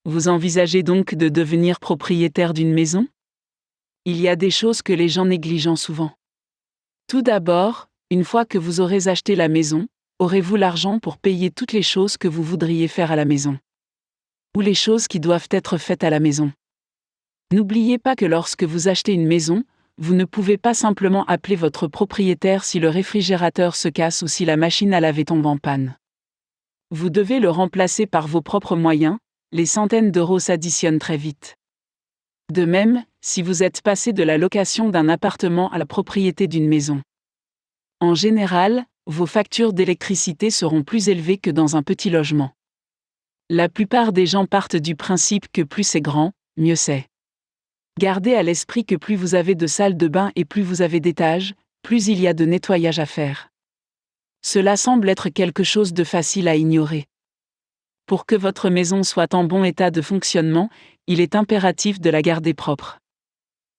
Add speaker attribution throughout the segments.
Speaker 1: Vous envisagez donc de devenir propriétaire d'une maison? Il y a des choses que les gens négligent souvent. Tout d'abord, une fois que vous aurez acheté la maison, aurez-vous l'argent pour payer toutes les choses que vous voudriez faire à la maison? Ou les choses qui doivent être faites à la maison? N'oubliez pas que lorsque vous achetez une maison, vous ne pouvez pas simplement appeler votre propriétaire si le réfrigérateur se casse ou si la machine à laver tombe en panne. Vous devez le remplacer par vos propres moyens, les centaines d'euros s'additionnent très vite. De même, si vous êtes passé de la location d'un appartement à la propriété d'une maison. En général, vos factures d'électricité seront plus élevées que dans un petit logement. La plupart des gens partent du principe que plus c'est grand, mieux c'est. Gardez à l'esprit que plus vous avez de salles de bain et plus vous avez d'étages, plus il y a de nettoyage à faire. Cela semble être quelque chose de facile à ignorer. Pour que votre maison soit en bon état de fonctionnement, il est impératif de la garder propre.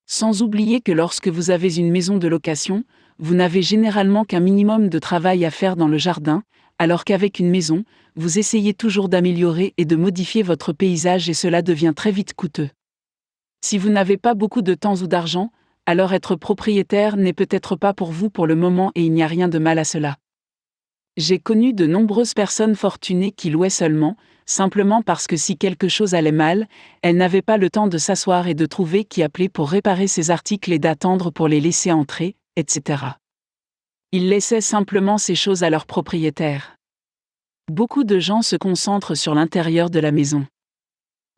Speaker 1: Sans oublier que lorsque vous avez une maison de location, vous n'avez généralement qu'un minimum de travail à faire dans le jardin, alors qu'avec une maison, vous essayez toujours d'améliorer et de modifier votre paysage et cela devient très vite coûteux. Si vous n'avez pas beaucoup de temps ou d'argent, alors être propriétaire n'est peut-être pas pour vous pour le moment et il n'y a rien de mal à cela. J'ai connu de nombreuses personnes fortunées qui louaient seulement, simplement parce que si quelque chose allait mal, elles n'avaient pas le temps de s'asseoir et de trouver qui appeler pour réparer ces articles et d'attendre pour les laisser entrer, etc. Ils laissaient simplement ces choses à leurs propriétaires. Beaucoup de gens se concentrent sur l'intérieur de la maison.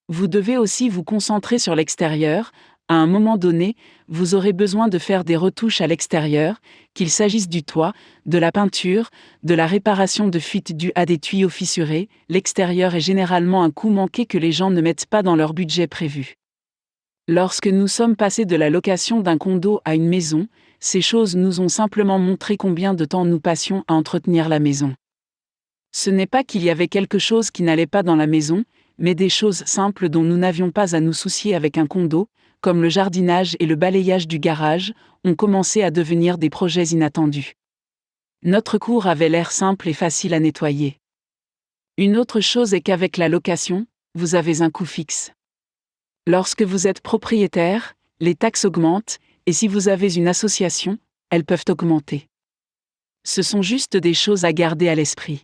Speaker 1: Vous devez aussi vous concentrer sur l'extérieur. À un moment donné, vous aurez besoin de faire des retouches à l'extérieur, qu'il s'agisse du toit, de la peinture, de la réparation de fuites dues à des tuyaux fissurés. L'extérieur est généralement un coût manqué que les gens ne mettent pas dans leur budget prévu. Lorsque nous sommes passés de la location d'un condo à une maison, ces choses nous ont simplement montré combien de temps nous passions à entretenir la maison. Ce n'est pas qu'il y avait quelque chose qui n'allait pas dans la maison, mais des choses simples dont nous n'avions pas à nous soucier avec un condo, comme le jardinage et le balayage du garage, ont commencé à devenir des projets inattendus. Notre cour avait l'air simple et facile à nettoyer. Une autre chose est qu'avec la location, vous avez un coût fixe. Lorsque vous êtes propriétaire, les taxes augmentent, et si vous avez une association, elles peuvent augmenter. Ce sont juste des choses à garder à l'esprit.